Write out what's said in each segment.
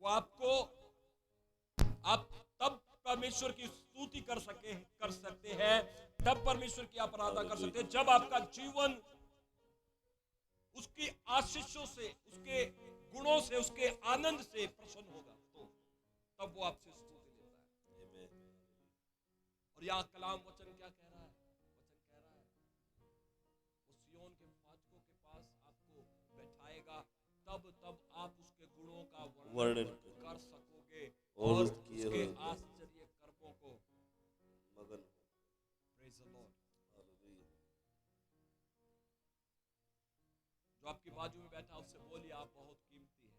वो आप तब परमेश्वर की स्तुति कर सकते हैं, तब परमेश्वर की आप आराधना कर सकते हैं जब आपका जीवन उसकी आशीषों से, उसके गुणों से, उसके आनंद से प्रसन्न होगा, तो तब वो आपसे स्तुति लेता है। और यहाँ कलाम वचन क्या कह रहा है? वचन कह रहा है वो सिय्योन के फाटकों के पास आपको बैठाएगा, तब आप उसके गुणों का वर्णन कर सकोगे और उसके आश्चर्य कर्मों को मगन। Praise the Lord. जो आपकी बाजू में बैठा उससे बोलिए, आप बहुत कीमती है।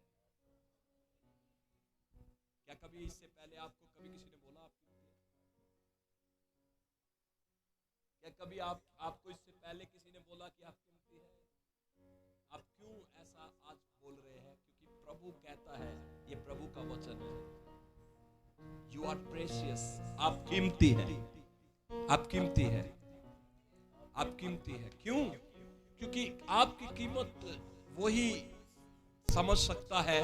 क्या कभी इससे पहले आपको कभी किसी ने बोला आप कीमती है? क्या कभी आपको इससे पहले किसी ने बोला कि आप कीमती है? आप क्यों ऐसा आज बोल रहे हैं? क्योंकि प्रभु कहता है, ये प्रभु का वचन है, यू आर प्रेशियस, आप कीमती है, आप कीमती है, आप कीमती है। क्यों? क्योंकि आपकी कीमत वही समझ सकता है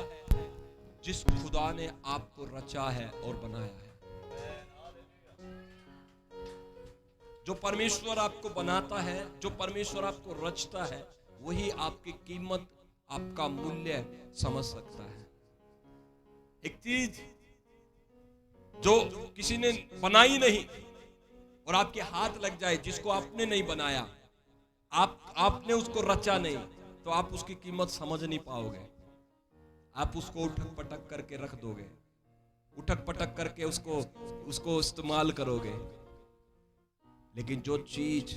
जिस खुदा ने आपको रचा है और बनाया है। जो परमेश्वर आपको बनाता है, जो परमेश्वर आपको रचता है, वही आपकी कीमत, आपका मूल्य समझ सकता है। एक चीज जो किसी ने बनाई नहीं और आपके हाथ लग जाए, जिसको आपने नहीं बनाया, आपने उसको रचा नहीं, तो आप उसकी कीमत समझ नहीं पाओगे। आप उसको उठक पटक करके रख दोगे, उठक पटक करके उसको इस्तेमाल करोगे। लेकिन जो चीज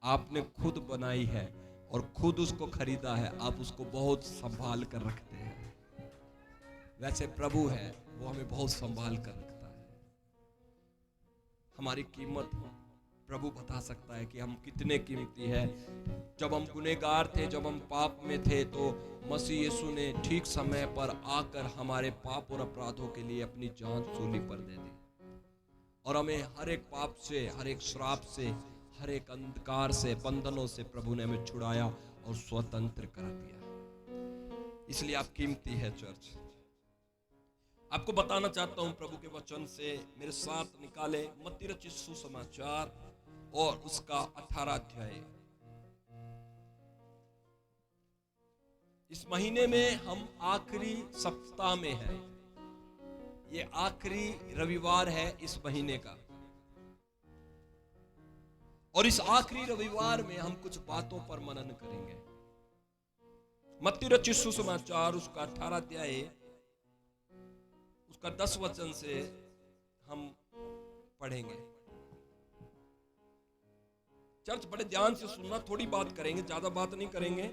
आपने खुद बनाई है और खुद उसको खरीदा है, आप उसको बहुत संभाल कर रखते हैं। वैसे प्रभु है, वो हमें बहुत संभाल कर रखता है। हमारी कीमत प्रभु बता सकता है कि हम कितने कीमती हैं। जब हम गुनहगार थे, जब हम पाप में थे, तो मसीह यीशु ने ठीक समय पर आकर हमारे पाप और अपराधों के लिए अपनी जान सूली पर दे दी और हमें हर एक पाप से, हर एक श्राप से, हर एक अंधकार से, बंधनों से प्रभु ने हमें छुड़ाया और स्वतंत्र कर दिया। इसलिए आप कीमती है चर्च। आपको बताना चाहता हूं प्रभु के वचन से, मेरे साथ निकाले मत्ती रचित सुसमाचार और उसका 18 अध्याय। इस महीने में हम आखिरी सप्ताह में हैं। ये आखिरी रविवार है इस महीने का, और इस आखिरी रविवार में हम कुछ बातों पर मनन करेंगे। मत्ती रचित सुसमाचार उसका 18 अध्याय उसका 10 वचन से हम पढ़ेंगे। चर्च बड़े ध्यान से सुनना, थोड़ी बात करेंगे, ज्यादा बात नहीं करेंगे,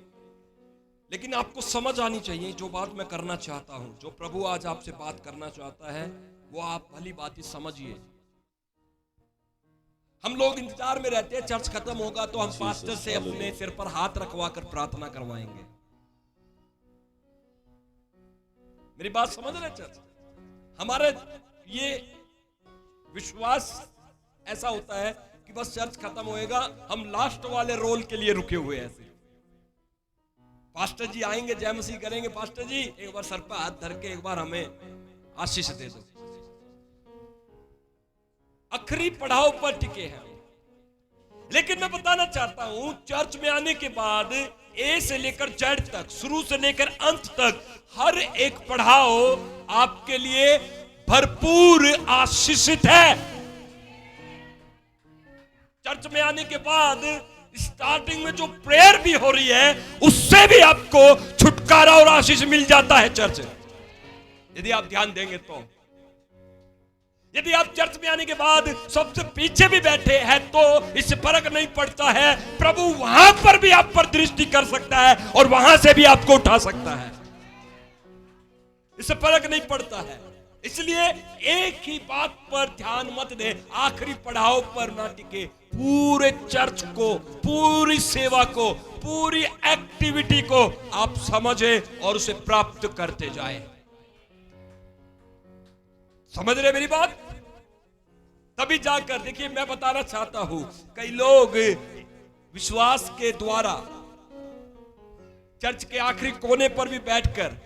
लेकिन आपको समझ आनी चाहिए जो बात मैं करना चाहता हूं, जो प्रभु आज आपसे बात करना चाहता है, वो आप भली बात ही समझिए। हम लोग इंतजार में रहते हैं, चर्च खत्म होगा तो हम पास्टर से अपने सिर पर हाथ रखवा कर प्रार्थना करवाएंगे। मेरी बात समझ रहे चर्च? हमारे ये विश्वास ऐसा होता है कि बस चर्च खत्म होएगा, हम लास्ट वाले रोल के लिए रुके हुए हैं। पास्टर जी आएंगे, जय मसीह करेंगे, पास्टर जी एक बार सर पर हाथ धर के एक बार हमें आशीष दे दो। आखिरी पड़ाव पर टिके हैं। लेकिन मैं बताना चाहता हूं, चर्च में आने के बाद ए से लेकर जेड तक, शुरू से लेकर अंत तक, हर एक पड़ाव आपके लिए भरपूर आशीषित है। चर्च में आने के बाद स्टार्टिंग में जो प्रेयर भी हो रही है, उससे भी आपको छुटकारा और आशीष मिल जाता है चर्च, यदि आप ध्यान देंगे तो। यदि आप चर्च में आने के बाद सबसे पीछे भी बैठे हैं तो इससे फर्क नहीं पड़ता है, प्रभु वहां पर भी आप पर दृष्टि कर सकता है और वहां से भी आपको उठा सकता है। इससे फर्क नहीं पड़ता है। इसलिए एक ही बात पर ध्यान मत दे, आखिरी पड़ाव पर ना टिके। पूरे चर्च को, पूरी सेवा को, पूरी एक्टिविटी को आप समझे और उसे प्राप्त करते जाए। समझ रहे मेरी बात? तभी जाकर देखिए, मैं बताना चाहता हूं, कई लोग विश्वास के द्वारा चर्च के आखिरी कोने पर भी बैठकर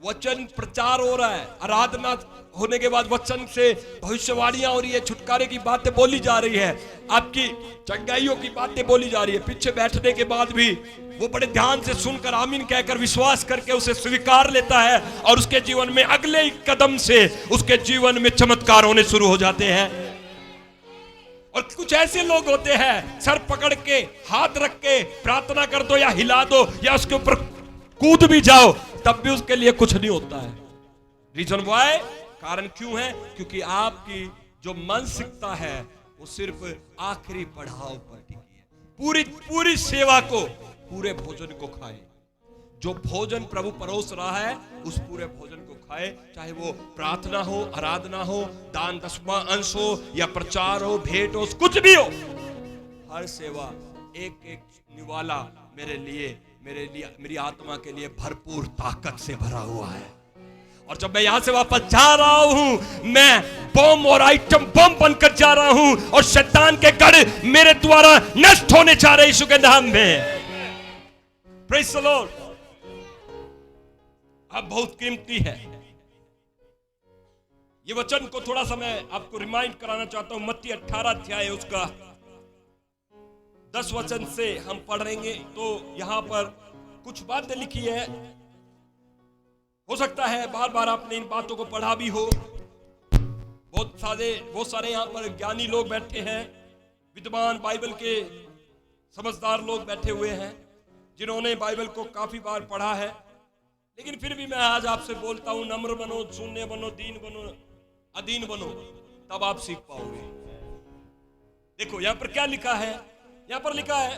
वचन प्रचार हो रहा है, आराधना होने के बाद वचन से भविष्यवाणियां हो रही है, छुटकारे की बातें बोली जा रही है, आपकी चंगाइयों की बातें बोली जा रही है। पीछे बैठने के बाद भी वो बड़े ध्यान से सुनकर आमीन कहकर विश्वास करके उसे स्वीकार लेता है और उसके जीवन में अगले कदम से उसके जीवन में चमत्कार होने शुरू हो जाते हैं। और कुछ ऐसे लोग होते हैं, सर पकड़ के हाथ रख के प्रार्थना कर दो या हिला दो या उसके ऊपर कूद भी जाओ, तब भी उसके लिए कुछ नहीं होता है। रीजन वाई, कारण क्यों है? क्योंकि आपकी जो मानसिकता है वो सिर्फ आखिरी पड़ाव पर टिकी है। पूरी पूरी सेवा को, पूरे भोजन को खाए। जो भोजन प्रभु परोस रहा है उस पूरे भोजन को खाए, चाहे वो प्रार्थना हो, आराधना हो, दान दसवां अंश हो या प्रचार हो, भेंट हो, कुछ भी हो। हर सेवा एक एक निवाला मेरे लिए मेरी आत्मा के लिए भरपूर ताकत से भरा हुआ है। और जब मैं यहां से वापस जा रहा हूं, मैं बम और आइटम बम बनकर जा रहा हूं और शैतान के गढ़ मेरे द्वारा नष्ट होने जा रहे यीशु के नाम में। Praise the Lord. अब बहुत कीमती है ये वचन को थोड़ा सा मैं आपको रिमाइंड कराना चाहता हूं। मत्ती 18 अध्याय उसका 10 वचन से हम पढ़ेंगे। तो यहां पर कुछ बातें लिखी है, हो सकता है बार बार आपने इन बातों को पढ़ा भी हो। बहुत सारे यहां पर ज्ञानी लोग बैठे हैं, विद्वान बाइबल के समझदार लोग बैठे हुए हैं जिन्होंने बाइबल को काफी बार पढ़ा है। लेकिन फिर भी मैं आज आपसे बोलता हूं, नम्र बनो, शून्य बनो, दीन बनो, अधीन बनो, तब आप सीख पाओगे। देखो यहां पर क्या लिखा है। यहां पर लिखा है,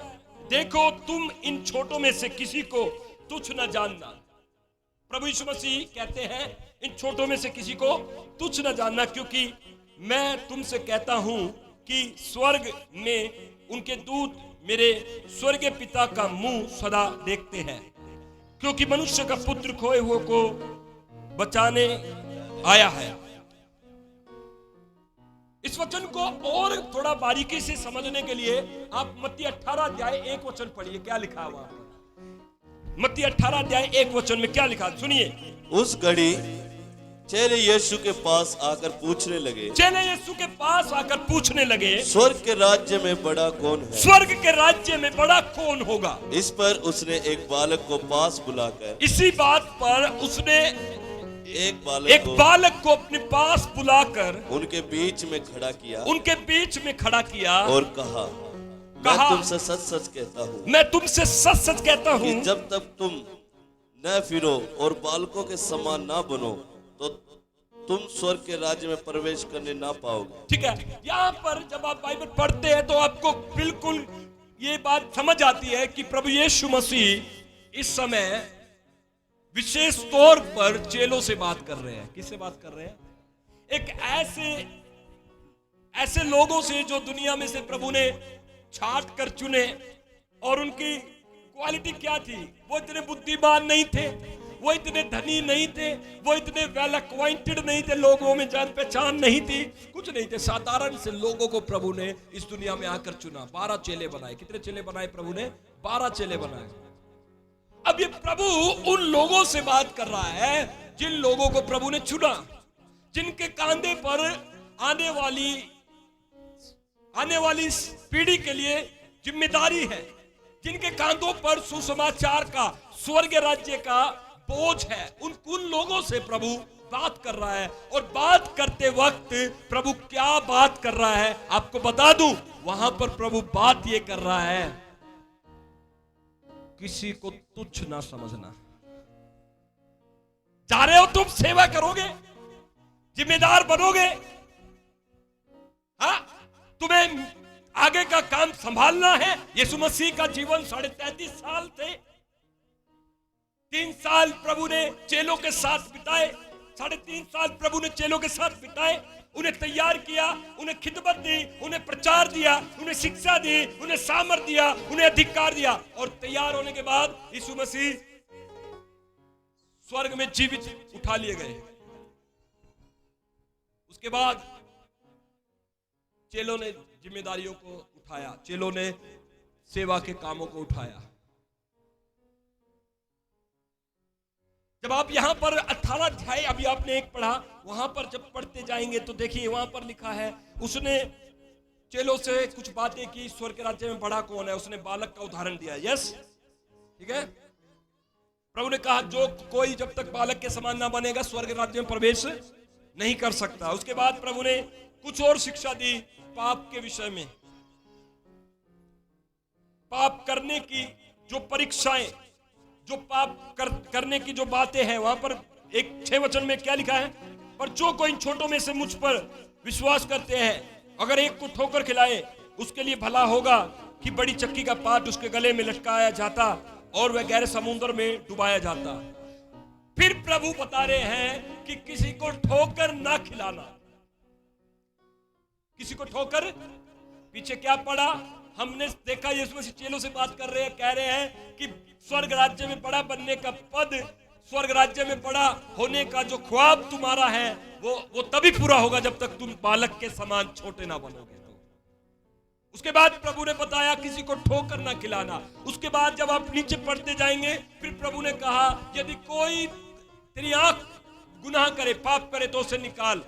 देखो तुम इन छोटों में से किसी को तुच्छ न जानना। प्रभु यीशु मसीह कहते हैं इन छोटों में से किसी को तुच्छ न जानना, क्योंकि मैं तुमसे कहता हूं कि स्वर्ग में उनके दूत मेरे स्वर्गीय पिता का मुंह सदा देखते हैं, क्योंकि मनुष्य का पुत्र खोए हुए को बचाने आया है। इस वचन को और थोड़ा बारीकी से समझने के लिए आप मत्ती 18 अध्याय 1 वचन पढ़िए। क्या लिखा हुआ? मत्ती 18 अध्याय 1 वचन में क्या लिखा, सुनिए। उस घड़ी चेले यीशु के पास आकर पूछने लगे, चेले यीशु के पास आकर पूछने लगे, स्वर्ग के राज्य में बड़ा कौन है? स्वर्ग के राज्य में बड़ा कौन होगा? इस पर उसने एक बालक को पास बुलाकर, इसी बात पर उसने एक बालक को अपने पास बुलाकर उनके बीच में खड़ा किया, उनके बीच में खड़ा किया और कहा, मैं तुमसे सच सच कहता हूँ, मैं तुमसे सच सच कहता हूँ, जब तक तुम न फिरो और बालकों के समान ना बनो तो तुम स्वर्ग के राज्य में प्रवेश करने ना पाओगे। ठीक है, यहाँ पर जब आप बाइबल पढ़ते हैं तो आपको बिल्कुल ये बात समझ आती है कि प्रभु यीशु मसीह इस समय विशेष तौर पर चेलों से बात कर रहे हैं। किससे बात कर रहे हैं? एक ऐसे लोगों से जो दुनिया में से प्रभु ने छांट कर चुने, और उनकी क्वालिटी क्या थी? वो इतने बुद्धिमान नहीं थे, वो इतने धनी नहीं थे, वो इतने वेल एक्वाइंटेड नहीं थे, लोगों में जान पहचान नहीं थी, कुछ नहीं थे। साधारण से लोगों को प्रभु ने इस दुनिया में आकर चुना। 12 चेले बनाए। कितने चेले बनाए प्रभु ने? 12 चेले बनाए। अब ये प्रभु उन लोगों से बात कर रहा है जिन लोगों को प्रभु ने चुना, जिनके कांधे पर आने वाली पीढ़ी के लिए जिम्मेदारी है, जिनके कांधों पर सुसमाचार का, स्वर्ग राज्य का बोझ है। उन लोगों से प्रभु बात कर रहा है। और बात करते वक्त प्रभु क्या बात कर रहा है आपको बता दूं। वहां पर प्रभु बात ये कर रहा है, किसी को तुच्छ ना समझना। जा रहे हो तुम, सेवा करोगे, जिम्मेदार बनोगे, हाँ, तुम्हें आगे का काम संभालना है। यीशु मसीह का जीवन 33.5 साल थे। 3 साल प्रभु ने चेलों के साथ बिताए, 3.5 साल प्रभु ने चेलों के साथ बिताए, उन्हें तैयार किया, उन्हें खिदमत दी, उन्हें प्रचार दिया, उन्हें शिक्षा दी, उन्हें सामर्थ दिया, उन्हें अधिकार दिया। और तैयार होने के बाद यीशु मसीह स्वर्ग में जीवित उठा लिए गए। उसके बाद चेलों ने जिम्मेदारियों को उठाया, चेलों ने सेवा के कामों को उठाया। जब आप यहां पर 18 अध्याय अभी आपने एक पढ़ा, वहां पर जब पढ़ते जाएंगे तो देखिए वहां पर लिखा है, उसने चेलों से कुछ बातें की, स्वर्ग के राज्य में बड़ा कौन है, उसने बालक का उदाहरण दिया। यस, ठीक है। प्रभु ने कहा जो कोई जब तक बालक के समान ना बनेगा स्वर्ग राज्य में प्रवेश नहीं कर सकता। उसके बाद प्रभु ने कुछ और शिक्षा दी पाप के विषय में, पाप करने की जो परीक्षाएं, जो पाप करने की जो बातें हैं। वहां पर एक 6 वचन में क्या लिखा है, पर जो कोई इन छोटों में से मुझ पर विश्वास करते हैं, अगर एक को ठोकर खिलाए उसके लिए भला होगा कि बड़ी चक्की का पाट उसके गले में लटकाया जाता और वह गहरे समुद्र में डुबाया जाता। फिर प्रभु बता रहे हैं कि किसी को ठोकर ना खिलाना, किसी को ठोकर। पीछे क्या पड़ा, हमने देखा यीशु मसीह चेलों से बात कर रहे हैं, कह रहे हैं कि स्वर्ग राज्य में बड़ा बनने का पद, स्वर्ग राज्य में बड़ा होने का जो ख्वाब तुम्हारा है वो तभी पूरा होगा जब तक तुम बालक के समान छोटे ना बनोगे। तो उसके बाद प्रभु ने बताया किसी को ठोकर ना खिलाना। उसके बाद जब आप नीचे पढ़ते जाएंगे फिर प्रभु ने कहा यदि कोई तेरी आंख गुनाह करे, पाप करे तो उसे निकाल,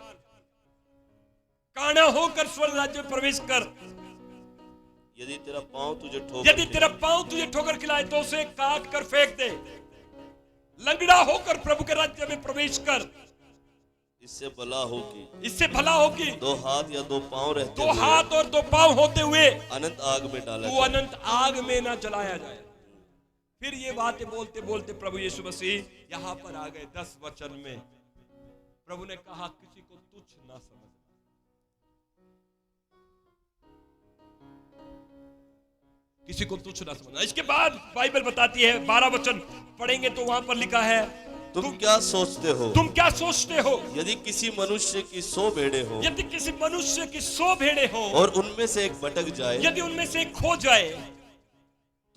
काना होकर स्वर्ग राज्य में प्रवेश कर। यदि तेरा पांव तुझे ठोकर खिलाए तो उसे काट कर फेंक दे। लंगड़ा होकर प्रभु के राज्य में प्रवेश कर, इससे भला हो कि 2 हाथ या 2 पांव रहते, 2 हाथ और 2 पांव होते हुए अनंत आग में डाला तू अनंत आग में ना जलाया जाए। फिर ये बातें बोलते बोलते प्रभु यीशु मसीह यहां पर आ गए 10 वचन में। प्रभु ने कहा किसी को तुच्छ ना समझ, किसी को तुच्छ ना समझना। इसके बाद बाइबल बताती है 12 वचन पढ़ेंगे तो वहां पर लिखा है तुम क्या सोचते हो, यदि किसी मनुष्य की 100 भेड़ें हो और उनमें से एक भटक जाए, यदि उनमें से एक खो जाए,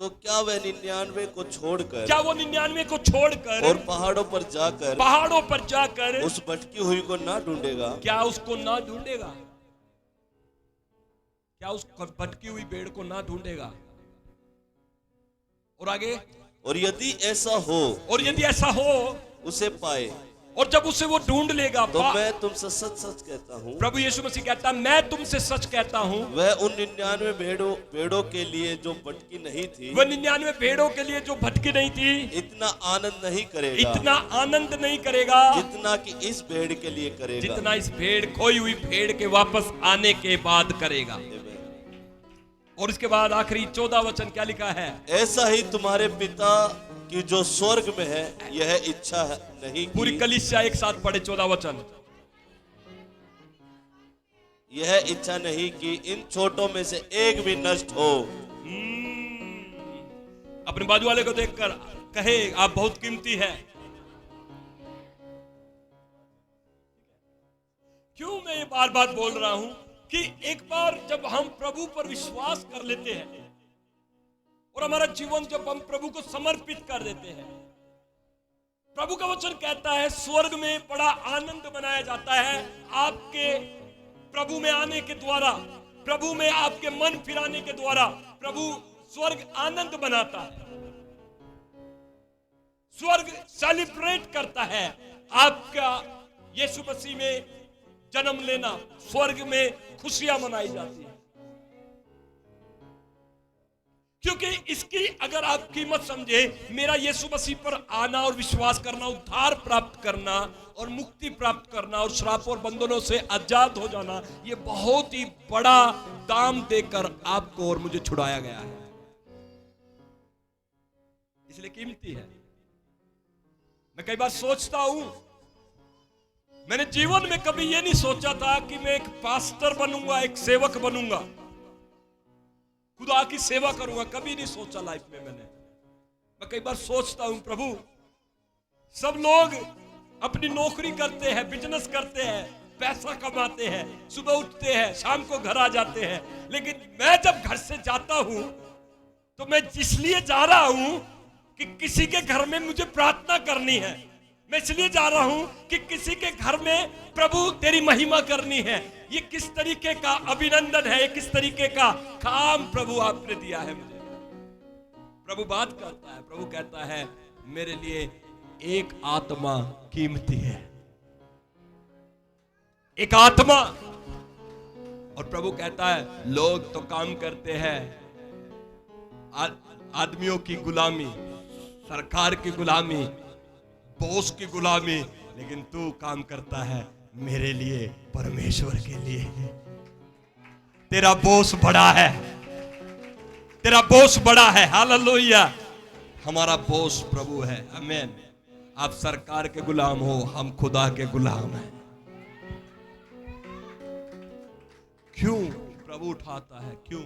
तो क्या वह 99 को छोड़कर और पहाड़ों पर जाकर उस भटकी हुई को ना ढूंढेगा? क्या उसको ना ढूंढेगा? क्या उस भटकी हुई भेड़ को ना ढूंढेगा? और आगे, और यदि ऐसा हो उसे पाए, और जब उसे वो ढूंढ लेगा तो मैं तुमसे सच कहता हूँ, प्रभु यीशु मसीह कहता मैं तुमसे सच कहता हूँ, वह उन 99 भेड़ों के लिए जो भटकी नहीं थी, वह 99 भेड़ों के लिए जो भटकी नहीं थी, इतना आनंद नहीं करेगा जितना कि इस भेड़ के लिए करेगा, जितना इस भेड़, खोई हुई भेड़ के वापस आने के बाद करेगा। और इसके बाद आखिरी 14 वचन क्या लिखा है, ऐसा ही तुम्हारे पिता की जो स्वर्ग में है यह इच्छा है नहीं। पूरी कलीसिया एक साथ पढ़े 14 वचन। यह इच्छा नहीं कि इन छोटों में से एक भी नष्ट हो। अपने बाजू वाले को देखकर कहे आप बहुत कीमती है। क्यों मैं ये बार बार बोल रहा हूं कि एक बार जब हम प्रभु पर विश्वास कर लेते हैं और हमारा जीवन जब हम प्रभु को समर्पित कर देते हैं, प्रभु का वचन कहता है स्वर्ग में बड़ा आनंद मनाया जाता है आपके प्रभु में आने के द्वारा, प्रभु में आपके मन फिराने के द्वारा। प्रभु स्वर्ग आनंद बनाता है, स्वर्ग सेलिब्रेट करता है आपका यीशु मसीह में जन्म लेना। स्वर्ग में खुशियां मनाई जाती है, क्योंकि इसकी अगर आप कीमत समझे, मेरा यीशु मसीह पर आना और विश्वास करना, उद्धार प्राप्त करना और मुक्ति प्राप्त करना और श्राप और बंधनों से आजाद हो जाना, ये बहुत ही बड़ा दाम देकर आपको और मुझे छुड़ाया गया है, इसलिए कीमती है। मैं कई बार सोचता हूं, मैंने जीवन में कभी ये नहीं सोचा था कि मैं एक पास्टर बनूंगा, एक सेवक बनूंगा, खुदा की सेवा करूंगा, कभी नहीं सोचा लाइफ में मैंने। मैं कई बार सोचता हूं प्रभु, सब लोग अपनी नौकरी करते हैं, बिजनेस करते हैं, पैसा कमाते हैं, सुबह उठते हैं, शाम को घर आ जाते हैं, लेकिन मैं जब घर से जाता हूं तो मैं इसलिए जा रहा हूं कि किसी के घर में मुझे प्रार्थना करनी है। मैं इसलिए जा रहा हूं कि किसी के घर में प्रभु तेरी महिमा करनी है। ये किस तरीके का अभिनंदन है, ये किस तरीके का काम प्रभु आपने दिया है मुझे। प्रभु बात करता है, प्रभु कहता है मेरे लिए एक आत्मा कीमती है, एक आत्मा। और प्रभु कहता है लोग तो काम करते हैं आदमियों की गुलामी, सरकार की गुलामी, बॉस की गुलामी, लेकिन तू काम करता है मेरे लिए, परमेश्वर के लिए। तेरा बॉस बड़ा है, तेरा बॉस बड़ा है। हालेलुया। हमारा बॉस प्रभु है। आमीन। आप सरकार के गुलाम हो, हम खुदा के गुलाम हैं। क्यों प्रभु उठाता है? क्यों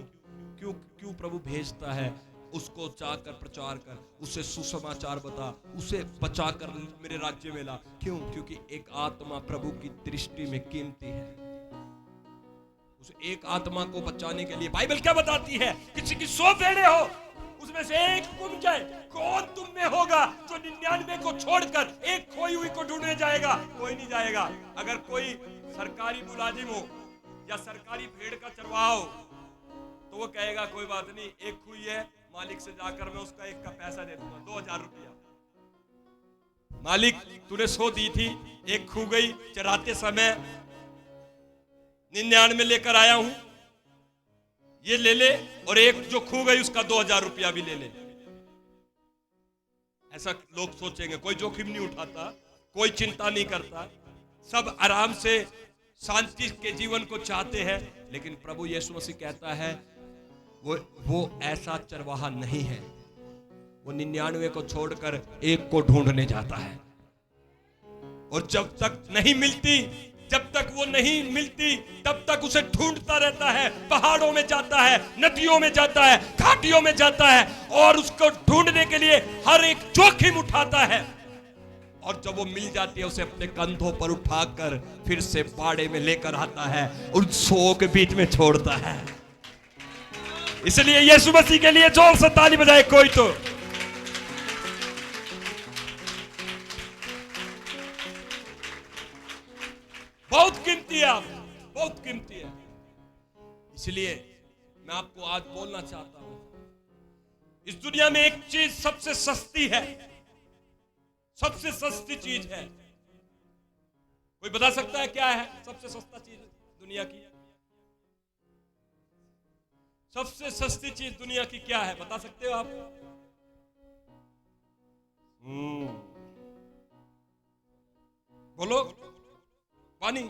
क्यों क्यों प्रभु भेजता है? उसको चाहकर प्रचार कर, उसे सुसमाचार बता, उसे बचाकर मेरे राज्य में ला। क्यों? क्योंकि एक आत्मा प्रभु की दृष्टि में कीमती है। उस एक आत्मा को बचाने के लिए बाइबल क्या बताती है? किसी की 100 भेड़ें हो, उसमें से एक गुम जाए, कौन तुम में होगा जो 99 को छोड़कर एक खोई हुई को ढूंढने जाएगा? कोई नहीं जाएगा। अगर कोई सरकारी मुलाजिम हो या सरकारी भेड़ का चरवाहा हो तो वो कहेगा कोई बात नहीं, एक खोई है, मालिक से जाकर मैं उसका एक का पैसा दे दूंगा, 2000 रुपया। मालिक तूने 100 दी थी, एक खो गई चराते समय, 99 लेकर आया हूं, ये ले ले, और एक जो खो गई उसका 2000 रुपया भी ले ले। ऐसा लोग सोचेंगे। कोई जोखिम नहीं उठाता, कोई चिंता नहीं करता, सब आराम से शांति के जीवन को चाहते हैं। लेकिन प्रभु यीशु मसीह कहता है वो ऐसा चरवाहा नहीं है। वो 99 को छोड़कर एक को ढूंढने जाता है, और जब तक नहीं मिलती, जब तक वो नहीं मिलती, तब तक उसे ढूंढता रहता है। पहाड़ों में जाता है, नदियों में जाता है, घाटियों में जाता है, और उसको ढूंढने के लिए हर एक जोखिम उठाता है। और जब वो मिल जाती है, उसे अपने कंधों पर उठाकर फिर से बाड़े में लेकर आता है, उन 100 के बीच में छोड़ता है। इसलिए यीशु मसीह के लिए जोर से ताली बजाए कोई तो। बहुत कीमती है आप, बहुत कीमती है। इसलिए मैं आपको आज बोलना चाहता हूं, इस दुनिया में एक चीज सबसे सस्ती है, सबसे सस्ती चीज है। कोई बता सकता है क्या है सबसे सस्ता चीज दुनिया की? सबसे सस्ती चीज दुनिया की क्या है, बता सकते हो आप? बोलो। पानी।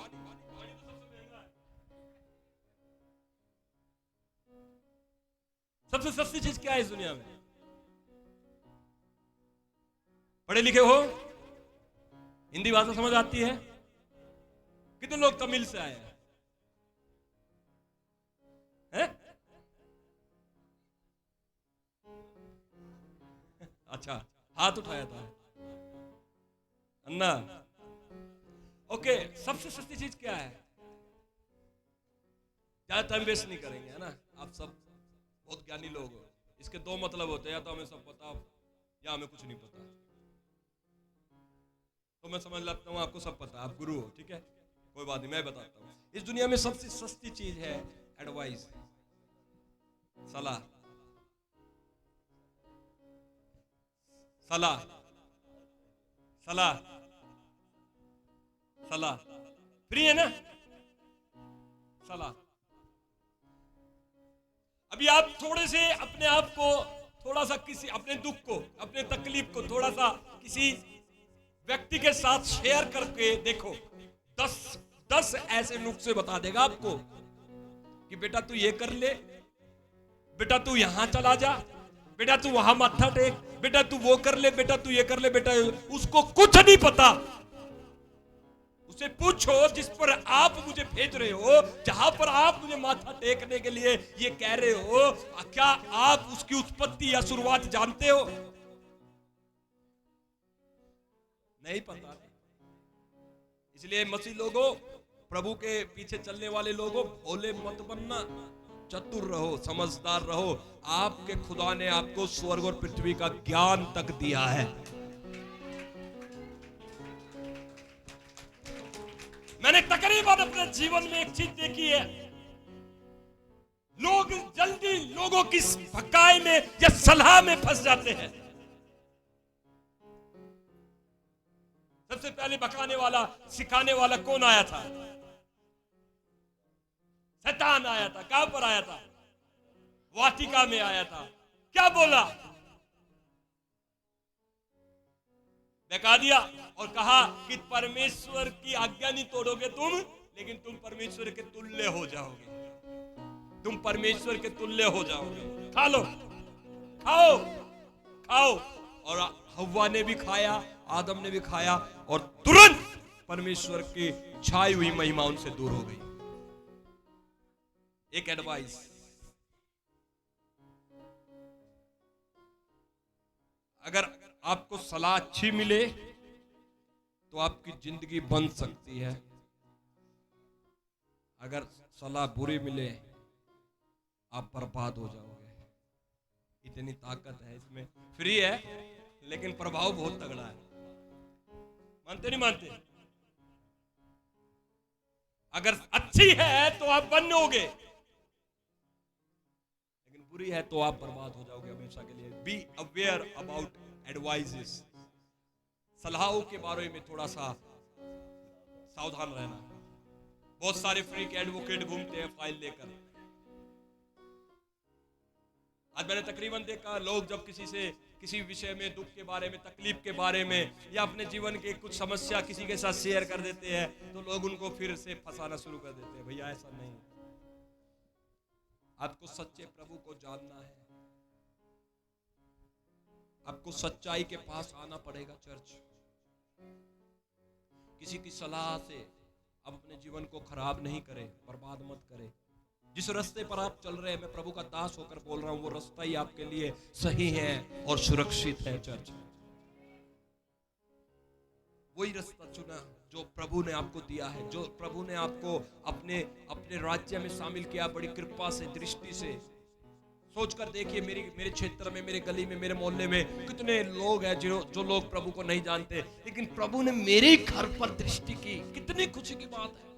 सबसे सस्ती चीज क्या है इस दुनिया में? पढ़े लिखे हो, हिंदी भाषा समझ आती है? कितने लोग तमिल से आए हैं? अच्छा, हाथ उठाया था अन्ना। ओके, सबसे सस्ती चीज क्या है? ज्यादा टाइम वेस्ट नहीं करेंगे, है ना? आप सब बहुत ज्ञानी लोग हो। इसके 2 मतलब होते हैं, या तो हमें सब पता या हमें कुछ नहीं पता। तो मैं समझ लेता हूँ आपको सब पता, आप गुरु हो, ठीक है, कोई बात नहीं, मैं बताता हूँ। इस दुनिया में सबसे सस्ती चीज है एडवाइस, सलाह। सलाह, सलाह, सलाह फ्री है ना? सलाह। अभी आप थोड़े से अपने आप को, थोड़ा सा किसी अपने दुख को, अपने तकलीफ को थोड़ा सा किसी व्यक्ति के साथ शेयर करके देखो, 10 ऐसे नुस्खे बता देगा आपको कि बेटा तू ये कर ले, बेटा तू यहां चला जा, बेटा तू वहां माथा टेक, बेटा तू वो कर ले, बेटा तू ये कर ले, बेटा। उसको कुछ नहीं पता। उसे पूछो जिस पर आप मुझे भेज रहे हो, जहां पर आप मुझे माथा टेकने के लिए ये कह रहे हो, क्या आप उसकी उत्पत्ति या शुरुआत जानते हो? नहीं पता। इसलिए मसीह लोगों, प्रभु के पीछे चलने वाले लोगों, भोले मत बनना, चतुर रहो, समझदार रहो। आपके खुदा ने आपको स्वर्ग और पृथ्वी का ज्ञान तक दिया है। मैंने तकरीबन अपने जीवन में एक चीज देखी है, लोग जल्दी लोगों की भकाई में या सलाह में फंस जाते हैं। डराने भगाने वाला, सिखाने वाला कौन आया था? शैतान आया था। कहां पर आया था? वाटिका में आया था। क्या बोला? बहका दिया और कहा कि परमेश्वर की आज्ञा नहीं तोड़ोगे तुम, लेकिन तुम परमेश्वर के तुल्य हो जाओगे। तुम परमेश्वर के तुल्य हो जाओगे। खा लो, खाओ, खाओ। और हव्वा ने भी खाया, आदम ने भी खाया, और तुरंत परमेश्वर की छाई हुई महिमा उनसे दूर हो गई। एक एडवाइस, अगर आपको सलाह अच्छी मिले तो आपकी जिंदगी बन सकती है। अगर सलाह बुरी मिले आप बर्बाद हो जाओगे। इतनी ताकत है इसमें। फ्री है लेकिन प्रभाव बहुत तगड़ा है। मानते नहीं मानते? अगर अच्छी है तो आप बनोगे, लेकिन बुरी है तो आप बर्बाद हो जाओगे हमेशा के लिए। Be aware about advices. सलाहों के बारे में थोड़ा सा सावधान रहना। बहुत सारे फ्री के एडवोकेट घूमते हैं फाइल लेकर। आज मैंने तकरीबन देखा, लोग जब किसी से किसी विषय में, दुख के बारे में, तकलीफ के बारे में, या अपने जीवन के कुछ समस्या किसी के साथ शेयर कर देते हैं, तो लोग उनको फिर से फंसाना शुरू कर देते हैं। भैया ऐसा नहीं, आपको सच्चे प्रभु को जानना है। आपको सच्चाई के पास आना पड़ेगा। चर्च किसी की सलाह से आप अपने जीवन को खराब नहीं करें, बर्बाद मत करें। जिस रास्ते पर आप चल रहे हैं, मैं प्रभु का दास होकर बोल रहा हूं, वो रास्ता ही आपके लिए सही है और सुरक्षित है। चर्च वही रास्ता चुना जो प्रभु ने आपको दिया है, जो प्रभु ने आपको अपने अपने राज्य में शामिल किया बड़ी कृपा से, दृष्टि से। सोचकर देखिए, मेरे क्षेत्र में, मेरे गली में, मेरे मोहल्ले में कितने लोग हैं जो लोग प्रभु को नहीं जानते, लेकिन प्रभु ने मेरे घर पर दृष्टि की। कितनी खुशी की बात है।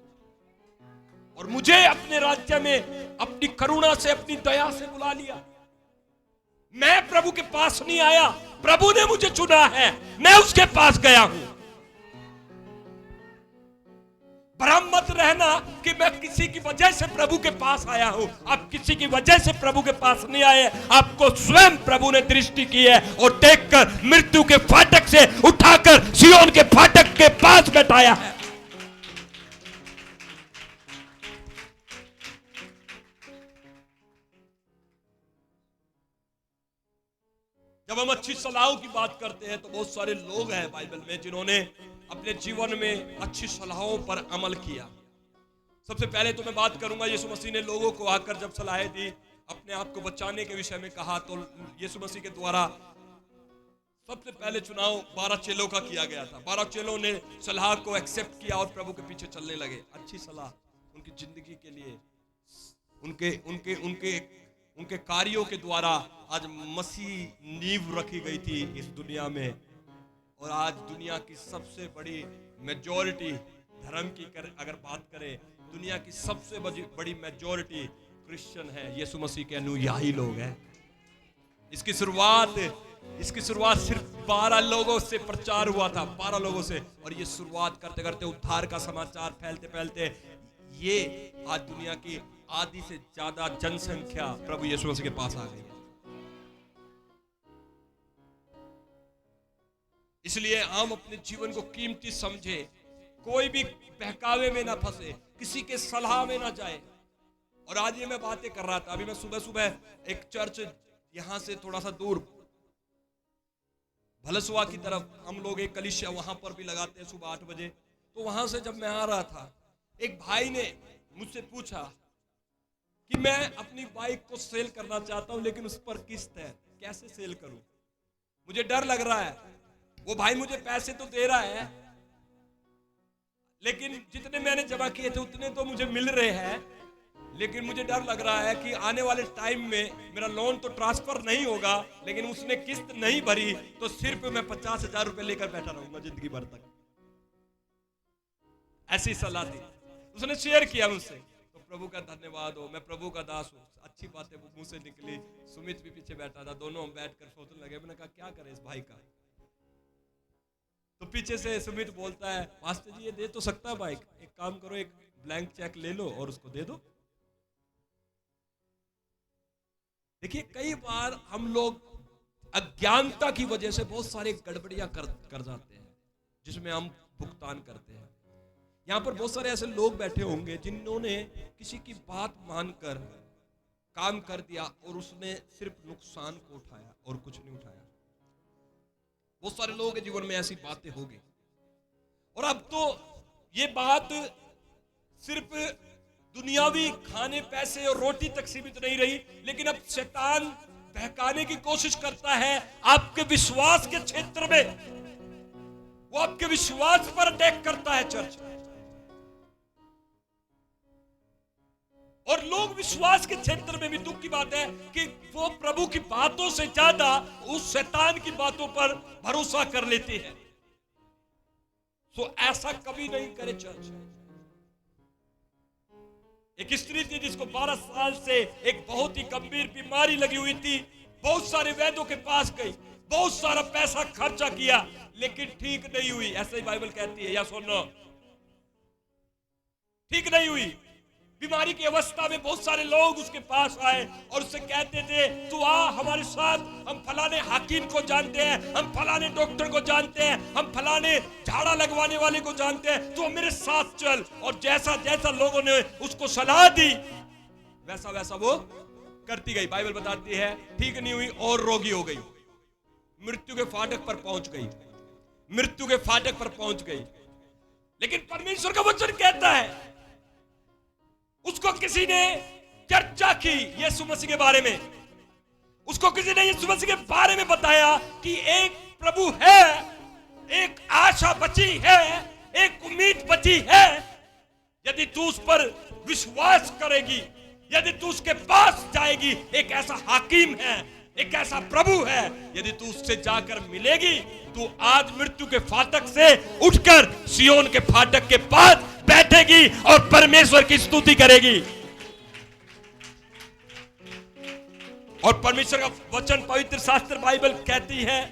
और मुझे अपने राज्य में अपनी करुणा से, अपनी दया से बुला लिया। मैं प्रभु के पास नहीं आया, प्रभु ने मुझे चुना है, मैं उसके पास गया हूं। भ्रम मत रहना कि मैं किसी की वजह से प्रभु के पास आया हूं। आप किसी की वजह से प्रभु के पास नहीं आए, आपको स्वयं प्रभु ने दृष्टि की है और देखकर मृत्यु के फाटक से उठाकर सियोन के फाटक के पास बैठाया है। जब हम अच्छी सलाहों की बात करते हैं तो बहुत सारे लोग हैं बाइबल में जिन्होंने अपने जीवन में अच्छी सलाहों पर अमल किया। सबसे पहले तो मैं बात करूंगा, यीशु मसीह ने लोगों को आकर जब सलाहें दी, अपने आप को बचाने के विषय में कहा, तो यीशु मसीह के द्वारा सबसे पहले चुनाव 12 चेलों का किया गया था। 12 चेलों ने सलाह को एक्सेप्ट किया और प्रभु के पीछे चलने लगे। अच्छी सलाह उनकी जिंदगी के लिए, उनके उनके उनके उनके कार्यों के द्वारा आज मसीह नींव रखी गई थी इस दुनिया में। और आज दुनिया की सबसे बड़ी मेजॉरिटी धर्म की अगर बात करें, दुनिया की सबसे बड़ी मेजॉरिटी क्रिश्चियन है, यीशु मसीह के अनुयायी लोग हैं। इसकी शुरुआत सिर्फ 12 लोगों से प्रचार हुआ था, 12 लोगों से। और ये शुरुआत करते करते उद्धार का समाचार फैलते फैलते ये आज दुनिया की आधी से ज्यादा जनसंख्या प्रभु यीशु मसीह के पास आ गई है। इसलिए हम अपने जीवन को कीमती समझे, कोई भी बहकावे में ना फंसे, किसी के सलाह में ना जाए। और आज ये मैं बातें कर रहा था, अभी मैं सुबह सुबह एक चर्च यहां से थोड़ा सा दूर भलसुआ की तरफ, हम लोग एक कलीसिया वहां पर भी लगाते हैं सुबह 8 बजे। तो वहां से जब मैं आ रहा था, एक भाई ने मुझसे पूछा कि मैं अपनी बाइक को सेल करना चाहता हूं, लेकिन उस पर किस्त है, कैसे सेल करूं? मुझे डर लग रहा है। वो भाई मुझे पैसे तो दे रहा है, लेकिन जितने मैंने जमा किए थे उतने तो मुझे मिल रहे हैं, लेकिन मुझे डर लग रहा है कि आने वाले टाइम में मेरा लोन तो ट्रांसफर नहीं होगा, लेकिन उसने किस्त नहीं भरी तो सिर्फ मैं 50,000 रुपए लेकर बैठा रहूंगा जिंदगी भर तक। ऐसी सलाह थी, उसने शेयर किया मुझसे। तो प्रभु का धन्यवाद हो, मैं प्रभु का दास हूँ। अच्छी बातें मुंह से निकली। सुमित भी पीछे बैठा था, दोनों हम बैठकर सोचने लगे। मैंने कहा क्या करें इस भाई का। तो पीछे से सुमित बोलता है, पास्टर जी ये दे तो सकता है बाइक, एक काम करो, एक ब्लैंक चेक ले लो और उसको दे दो। देखिए कई बार हम लोग अज्ञानता की वजह से बहुत सारे गड़बड़ियां कर जाते हैं जिसमें हम भुगतान करते हैं। यहां पर बहुत सारे ऐसे लोग बैठे होंगे जिन्होंने किसी की बात मानकर काम कर दिया और उसने सिर्फ नुकसान को उठाया और कुछ नहीं उठाया। बहुत सारे लोगों के जीवन में ऐसी बातें होगी। और अब तो ये बात सिर्फ दुनियावी खाने पैसे और रोटी तक सीमित नहीं रही, लेकिन अब शैतान बहकाने की कोशिश करता है आपके विश्वास के क्षेत्र में। वो आपके विश्वास पर अटैक करता है चर्च। और लोग विश्वास के क्षेत्र में भी, दुख की बात है कि वो प्रभु की बातों से ज्यादा उस शैतान की बातों पर भरोसा कर लेते हैं। तो ऐसा कभी नहीं करे चर्च। एक स्त्री थी जिसको 12 साल से एक बहुत ही गंभीर बीमारी लगी हुई थी। बहुत सारे वैद्यों के पास गई, बहुत सारा पैसा खर्चा किया, लेकिन ठीक नहीं हुई। ऐसा ही बाइबल कहती है, या सुनो, ठीक नहीं हुई। बीमारी की अवस्था में बहुत सारे लोग उसके पास आए और उससे कहते थे, तू आ हमारे साथ, हम फलाने हाकिम को जानते हैं, हम फलाने डॉक्टर को जानते हैं, हम फलाने झाड़ा लगवाने वाले को जानते हैं, तू मेरे साथ चल। और जैसा जैसा लोगों ने उसको सलाह दी वैसा वैसा वो करती गई। बाइबल बताती है ठीक नहीं हुई और रोगी हो गई, मृत्यु के फाटक पर पहुंच गई, मृत्यु के फाटक पर पहुंच गई। लेकिन परमेश्वर का वचन कहता है, उसको किसी ने चर्चा की यीशु मसीह के बारे में, उसको किसी ने यीशु मसीह के बारे में बताया कि एक प्रभु है, एक आशा बची है, एक उम्मीद बची है। यदि तू उस पर विश्वास करेगी, यदि तू उसके पास जाएगी, एक ऐसा हाकिम है, एक ऐसा प्रभु है, यदि तू उससे जाकर मिलेगी, तू आज मृत्यु के फाटक से उठकर सियोन के फाटक के पास बैठेगी और परमेश्वर की स्तुति करेगी। और परमेश्वर का वचन, पवित्र शास्त्र बाइबल कहती है,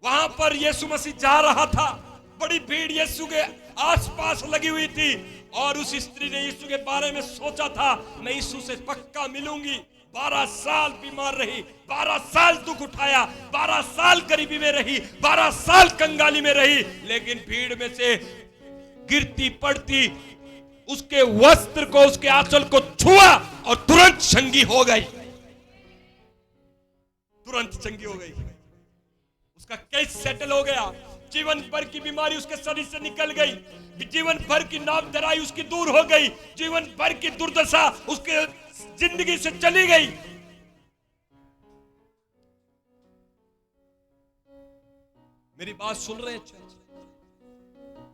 वहां पर यीशु मसीह जा रहा था, बड़ी भीड़ यीशु के आसपास लगी हुई थी और उस स्त्री ने यीशु के बारे में सोचा था, मैं यीशु से पक्का मिलूंगी। 12 साल बीमार रही, 12 साल दुख उठाया, 12 साल गरीबी में रही, 12 साल कंगाली में रही, लेकिन भीड़ में से गिरती पड़ती उसके वस्त्र को, उसके आंचल को छुआ और तुरंत चंगी हो गई, तुरंत चंगी हो गई। उसका केस सेटल हो गया, जीवन भर की बीमारी उसके शरीर से निकल गई, जीवन भर की नामधराई उसकी दूर हो गई, जीवन भर की दुर्दशा उसके जिंदगी से चली गई। मेरी बात सुन रहे हैं?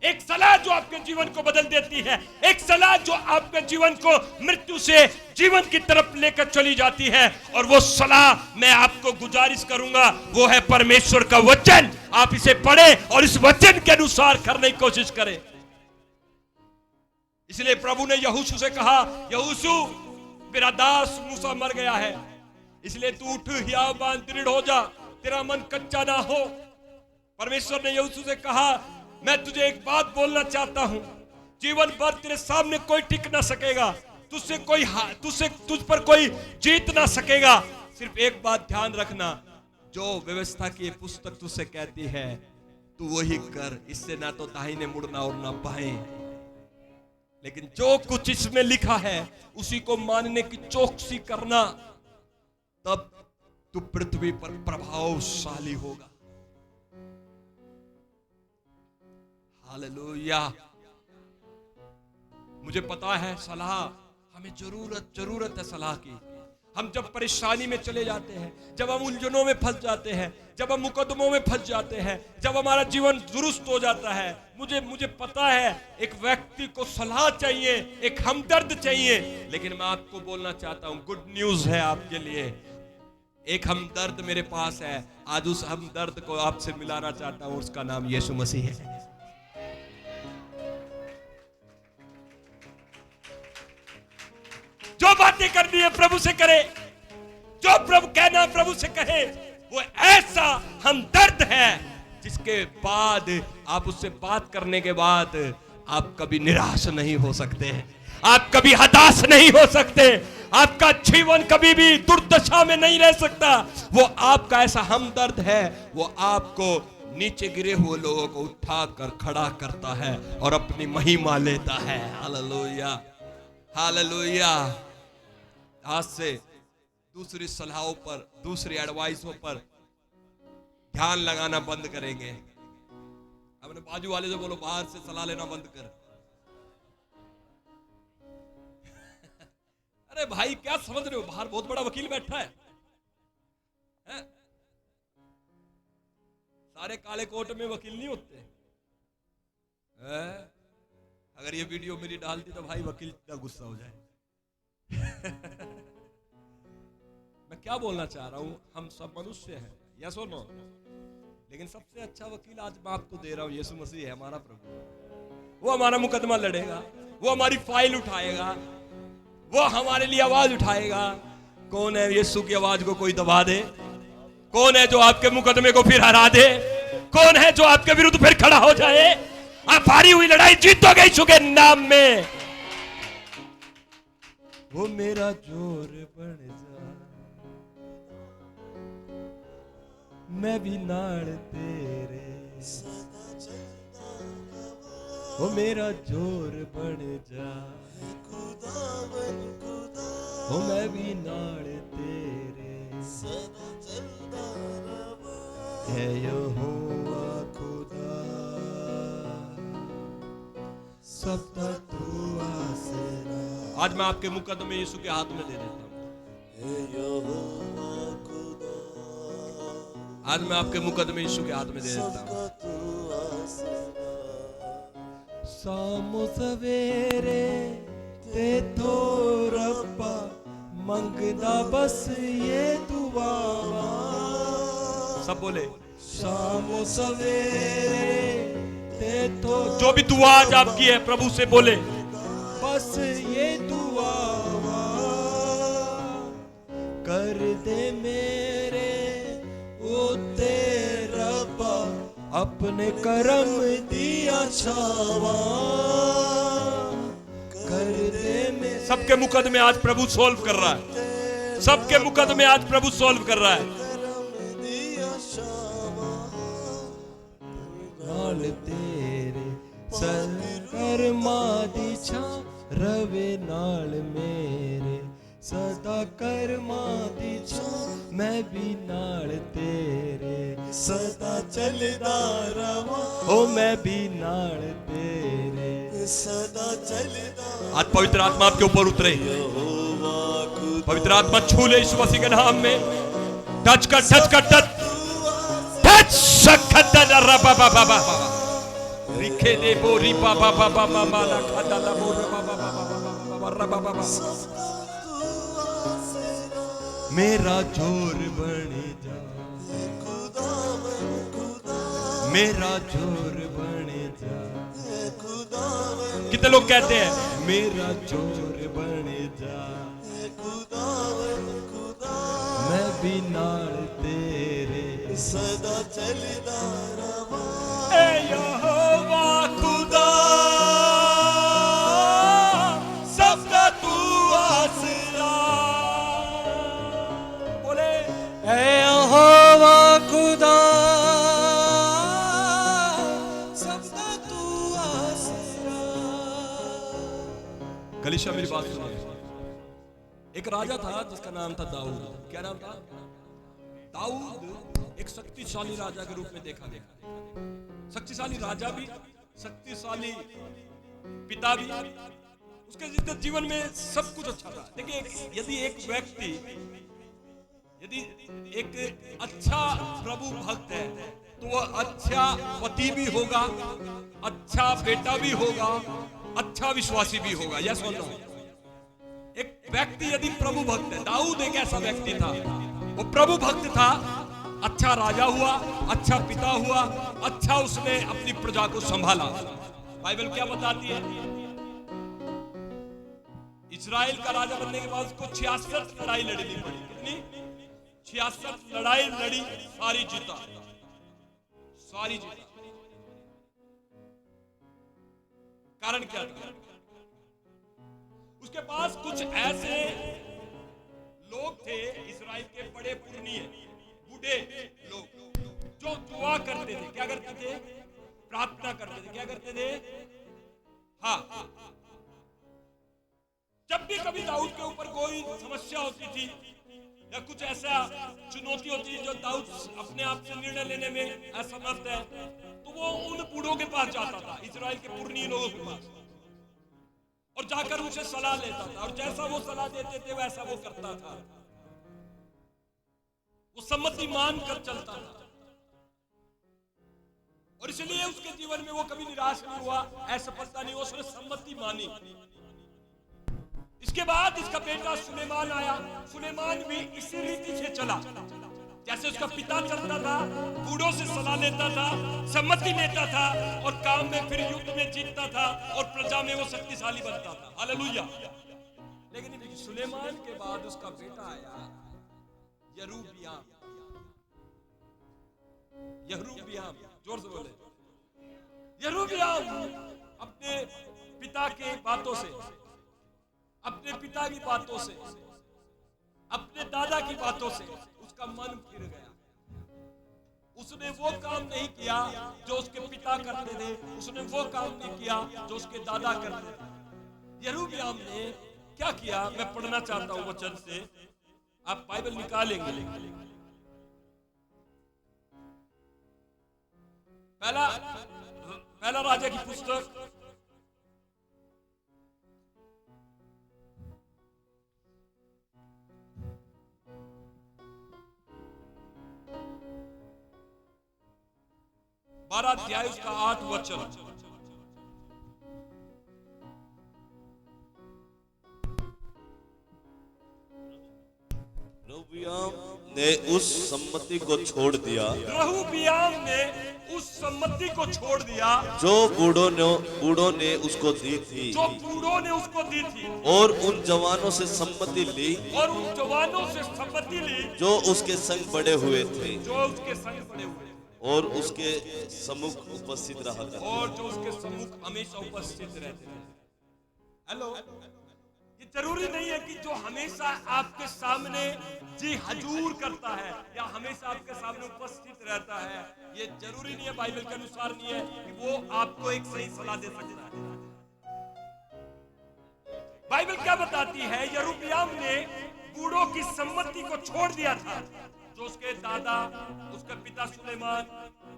एक सलाह जो आपके जीवन को बदल देती है, एक सलाह जो आपके जीवन को मृत्यु से जीवन की तरफ लेकर चली जाती है। और वो सलाह मैं आपको गुजारिश करूंगा, वो है परमेश्वर का वचन। आप इसे पढ़ें और इस वचन के अनुसार करने की कोशिश करें। इसलिए प्रभु ने यहोशू से कहा, यहोशू मेरा दास मूसा मर गया है, इसलिए तू उठ, हियावान दृढ़ हो जा, तेरा मन कच्चा ना हो। परमेश्वर ने यहोशू से कहा, मैं तुझे एक बात बोलना चाहता हूं, जीवन भर तेरे सामने कोई टिक ना सकेगा, तुझ पर कोई जीत ना सकेगा। सिर्फ एक बात ध्यान रखना, जो व्यवस्था की पुस्तक तुझसे कहती है तू वही कर, इससे ना तो दाहिने मुड़ना और ना बाएं, लेकिन जो कुछ इसमें लिखा है उसी को मानने की चौकसी करना, तब तू पृथ्वी पर प्रभावशाली होगा। हालेलुया। मुझे पता है सलाह हमें जरूरत है सलाह की। हम जब परेशानी में चले जाते हैं, जब हम उलझनों में फंस जाते हैं, जब हम मुकदमों में फंस जाते हैं, जब हमारा जीवन दुरुस्त हो जाता है, मुझे पता है एक व्यक्ति को सलाह चाहिए, एक हमदर्द चाहिए। लेकिन मैं आपको बोलना चाहता हूं, गुड न्यूज है आपके लिए, एक हमदर्द मेरे पास है। आज उस हमदर्द को आपसे मिलाना चाहता हूं, उसका नाम यीशु मसीह है। जो बातें करनी है प्रभु से करे, जो प्रभु कहना प्रभु से कहे। वो ऐसा हमदर्द है जिसके बाद आप उससे बात करने के बाद आप कभी निराश नहीं हो सकते, आप कभी हताश नहीं हो सकते, आपका जीवन कभी भी दुर्दशा में नहीं रह सकता। वो आपका ऐसा हमदर्द है, वो आपको नीचे गिरे हुए लोगों को उठाकर खड़ा करता है और अपनी महिमा लेता है। Hallelujah, hallelujah. आज से दूसरी सलाहों पर, दूसरी एडवाइसों पर ध्यान लगाना बंद करेंगे। अपने बाजू वाले से बोलो, बाहर से सलाह लेना बंद कर। अरे भाई क्या समझ रहे हो, बाहर बहुत बड़ा वकील बैठा है? सारे काले कोट में वकील नहीं होते हैं? अगर ये वीडियो मेरी डालती तो भाई वकील इतना गुस्सा हो जाए। मैं क्या बोलना चाह रहा हूं, हम सब मनुष्य हैं, यस और नो? लेकिन सबसे अच्छा वकील आज मैं आपको दे रहा हूं, यीशु मसीह है हमारा प्रभु। वो हमारा मुकदमा लड़ेगा, वो हमारी फाइल उठाएगा, वो हमारे लिए आवाज उठाएगा। कौन है यीशु की आवाज को कोई दबा दे? कौन है जो आपके मुकदमे को फिर हरा दे? कौन है जो आपके विरुद्ध फिर खड़ा हो जाए? आप हारी हुई लड़ाई जीतोगे यीशु के नाम में। वो मेरा जोर बन जा, मैं भी नाड़ तेरे, वो मेरा जोर बन जा, वो मैं भी नाड़ तेरे, है यहोवा खुदा सबका तू आसरा। आज मैं आपके मुकदमे यीशु के हाथ में दे देता हूं। आज मैं आपके मुकदमे यीशु के हाथ में दे देता हूं। सामो सवेरे ते तो रब्बा मंगदा बस ये दुआ। सब बोले शामो सवेरे ते तो, जो भी दुआ आज आपकी है प्रभु से बोले बस ये दुआ कर दे मेरे ओ तेरा रब्बा, अपने करम दिया छावा कर दे मेरे। सबके मुकदमे आज प्रभु सोल्व कर रहा है, सबके मुकदमे आज प्रभु सोल्व कर रहा है। नाल तेरे सरकरमा दी छा रवे नाल मेरे, सदा कर्मा दी छा मैं भी नाल तेरे, सदा चलदा रवा ओ मैं भी नाल तेरे, सदा चलदा। आज पवित्र आत्मा आपके ऊपर उतरे, पवित्र आत्मा छू ले यीशु मसीह के नाम में। टच कर, टच कर, टच टच सकता रबा बाबा बाबा रिखे दे बोरी बाबा बाबा मामा ला खाता ला बोर बाबा बाबा रबा बाबा। मेरा जोर बन जा, मेरा जोर बन जा। कितने लोग कहते हैं मेरा जोर बन जा, मैं भी नाल तेरे, सदा चलदा रवा ए यहोवा खुदा सबका तू आसरा। बोले ए यहोवा खुदा सबका तू आसरा। गलीशा मेरी बात सुनिए। एक राजा था जिसका नाम था दाऊद। क्या नाम था? दाऊद एक शक्तिशाली राजा के रूप में देखा गया। शक्तिशाली राजा भी, शक्तिशाली पिता भी, उसके जीवन में सब कुछ अच्छा था। देखिए, यदि एक व्यक्ति, यदि एक अच्छा प्रभु भक्त है तो वह अच्छा पति भी होगा, अच्छा बेटा भी होगा, अच्छा विश्वासी भी होगा। यह सुन लो, एक व्यक्ति यदि प्रभु भक्त है, दाऊद एक ऐसा व्यक्ति था, वो प्रभु भक्त था, अच्छा राजा हुआ, अच्छा पिता हुआ, अच्छा उसने अपनी प्रजा को संभाला। बाइबल क्या बताती है? इजराइल का राजा बनने के बाद उसको 66 लड़ाई लड़नी पड़ी। कितनी? 66 लड़ाई लड़ी, सारी जीता। सारी जीता। कारण क्या था? उसके पास कुछ ऐसे लोग थे इस्राएल के बड़े पुरनीय बूढ़े लोग जो दुआ करते थे। क्या करते थे? प्रार्थना करते थे। क्या करते थे? हाँ, जब भी कभी दाऊद के ऊपर कोई समस्या होती थी या कुछ ऐसा चुनौती होती थी जो दाऊद अपने आप से निर्णय लेने में असमर्थ है, तो वो उन बूढ़ों के पास जाता था, इस्राएल के पुरनीय लोगों के पास, और जाकर उनसे सलाह लेता था। और जैसा वो सलाह देते थे वैसा वो करता था। वो सम्मति मान कर चलता था, और इसलिए उसके जीवन में वो कभी निराश नहीं हुआ, असफलता नहीं हुआ। उसने सम्मति मानी। इसके बाद इसका बेटा सुलेमान आया। सुलेमान भी इसी रीति से चला जैसे उसका पिता चलता था, बूढ़ों से सलाह लेता था, सम्मति लेता था, और काम में फिर युद्ध में जीतता था, और प्रजा में वो शक्तिशाली बनता था। हालेलुया। लेकिन सुलेमान के बाद उसका बेटा आया यरूबियाम। यरूबियाम, जोर से बोले। यरूबियाम अपने पिता के बातों से, अपने पिता की बातों से, अपने दादा की बातों से उसका मन फिर गया। उसने वो काम नहीं किया जो उसके पिता करते थे, उसने वो काम नहीं किया जो उसके दादा करते थे। यरूबियाम ने क्या किया? मैं पढ़ना चाहता हूं वचन से, आप बाइबल निकालेंगे। पहला राजा की पुस्तक 12 अध्याय उसका 8 वचन। रहोबियाम ने उस सम्मति को छोड़ दिया। रहोबियाम ने उस सम्मति को छोड़ दिया जो बूढ़ों ने उसको दी थी। जो बूढ़ों ने उसको दी थी। और उन जवानों से सम्मति ली। और उन जवानों से सम्मति ली जो उसके संग बड़े हुए थे। जो उसके संग बड़े हुए और उसके सम्मुख उपस्थित रहा करते। और जो उसके सम्मुख हमेशा उपस्थित रहते थे। हेलो, ये जरूरी नहीं है कि जो हमेशा आपके सामने जी हजूर करता है या हमेशा आपके सामने उपस्थित रहता है, ये जरूरी नहीं है, बाइबल के अनुसार नहीं है कि वो आपको एक सही सलाह दे सकता है। बाइबल क्या बताती है? यरूबियाम ने बूढ़ों की सम्मति को छोड़ दिया था जो उसके दादा, उसका पिता सुलेमान,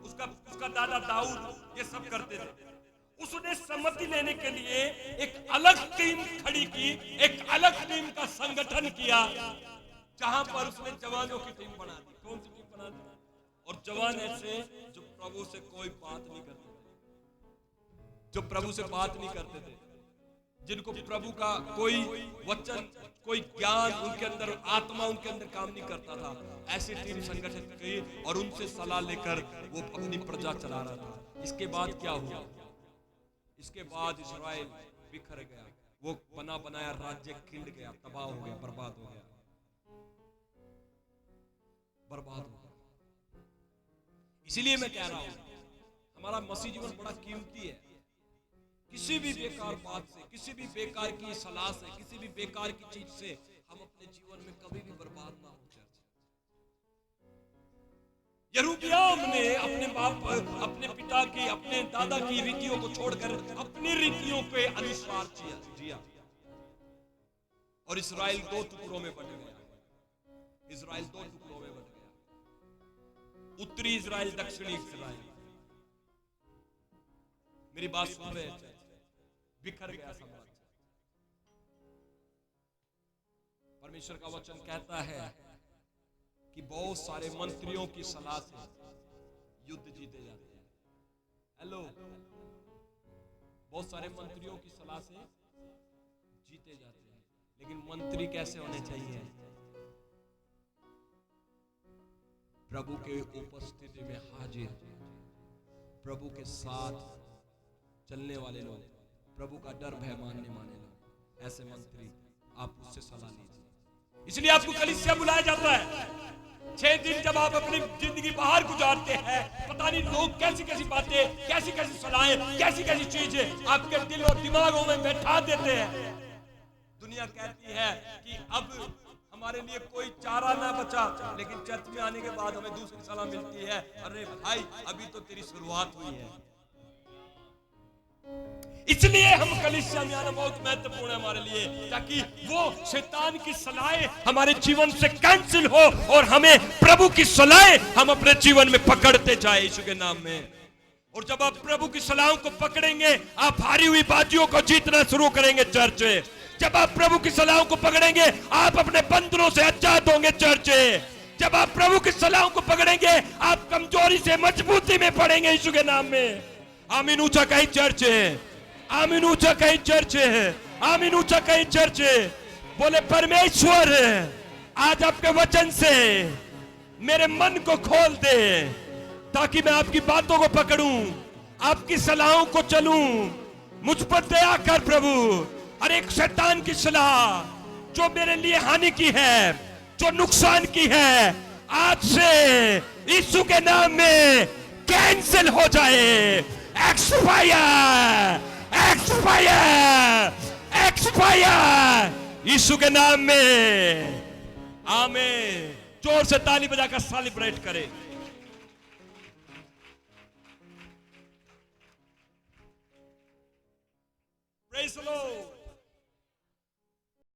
उसका दादा दाऊद ये सब करते थे। उसने सम्मति लेने के लिए एक अलग टीम खड़ी की, एक अलग टीम का संगठन किया, जहां पर उसने जवानों की टीम बना दी। कौन सी टीम बना दी? और जवान ऐसे जो प्रभु से कोई बात नहीं करते थे, जो प्रभु से बात नहीं करते थे, जिनको प्रभु का कोई वचन, कोई ज्ञान उनके अंदर, आत्मा उनके अंदर काम नहीं करता था। ऐसी टीम संगठित की और उनसे सलाह लेकर वो अपनी प्रजा चला रहा था। इसके बाद क्या हुआ? इसके बाद इस्राएल बिखर गया। वो बना बनाया राज्य खिंड गया, तबाह हो गया, बर्बाद हो गया, बर्बाद हो गया। इसीलिए मैं कह रहा हूं हमारा मसीह जीवन बड़ा कीमती है। किसी भी बेकार बात से, किसी भी बेकार की सलाह से, किसी भी बेकार की चीज से हम अपने जीवन में कभी भी बर्बाद ना हो। यरूबियाम ने अपने बाप, अपने पिता की, अपने दादा की रीतियों को छोड़कर अपनी रीतियों के अनुसार जिया और इस्राएल दो टुकड़ों में बट गया। इस्राएल दो टुकड़ों में बट गया, उत्तरी इस्राएल, दक्षिणी इस्राएल। मेरी बात सुन रहे हैं? बिखर गया साम्राज्य। परमेश्वर का वचन कहता है कि बहुत सारे मंत्रियों की सलाह से युद्ध जीते जाते हैं। हेलो, बहुत सारे मंत्रियों की सलाह से जीते जाते हैं, लेकिन मंत्री कैसे होने चाहिए? प्रभु के उपस्थिति में हाजिर, प्रभु के साथ चलने वाले लोग, प्रभु का डर भय मानने वाले लोग, ऐसे मंत्री आप उससे सलाह लीजिए। इसलिए आपको कलीसिया बुलाया जाता है। 6 दिन जब आप अपनी जिंदगी बाहर गुजारते हैं, पता नहीं लोग कैसी कैसी बातें, कैसी कैसी सलाहें, कैसी कैसी चीजें आपके दिल और दिमागों में बैठा देते हैं। दुनिया कहती है कि अब हमारे लिए कोई चारा ना बचा, लेकिन चर्च में आने के बाद हमें दूसरी सलाह मिलती है, अरे भाई अभी तो तेरी शुरुआत हुई है। इसलिए हम कलीसिया में आना बहुत महत्वपूर्ण है हमारे लिए, ताकि वो शैतान की सलाहें हमारे जीवन से कैंसिल हो और हमें प्रभु की सलाहें हम अपने जीवन में पकड़ते जाए यीशु के नाम में। और जब आप प्रभु की सलाहों को पकड़ेंगे, आप हारी हुई बाजियों को जीतना शुरू करेंगे चर्च। जब आप प्रभु की सलाहों को पकड़ेंगे, आप अपने बंधनों से आजाद होंगे चर्च। जब आप प्रभु की सलाहों को पकड़ेंगे, आप कमजोरी से मजबूती में पड़ेंगे यीशु के नाम में। आमीन ऊंचा कहीं चर्च है, आमीन ऊंचा कहीं चर्च है, आमीन ऊंचा कहीं चर्च है। बोले परमेश्वर आज आपके वचन से मेरे मन को खोल दे, ताकि मैं आपकी बातों को पकड़ूं, आपकी सलाहों को चलूं। मुझ पर दया कर प्रभु। हर एक शैतान की सलाह जो मेरे लिए हानि की है, जो नुकसान की है, आज से यीशु के नाम में कैंसिल हो जाए। एक्सपायर एक्सपायर एक्सपायर यीशु के नाम में। आमीन। जोर से ताली बजाकर सेलिब्रेट करें। Praise the Lord.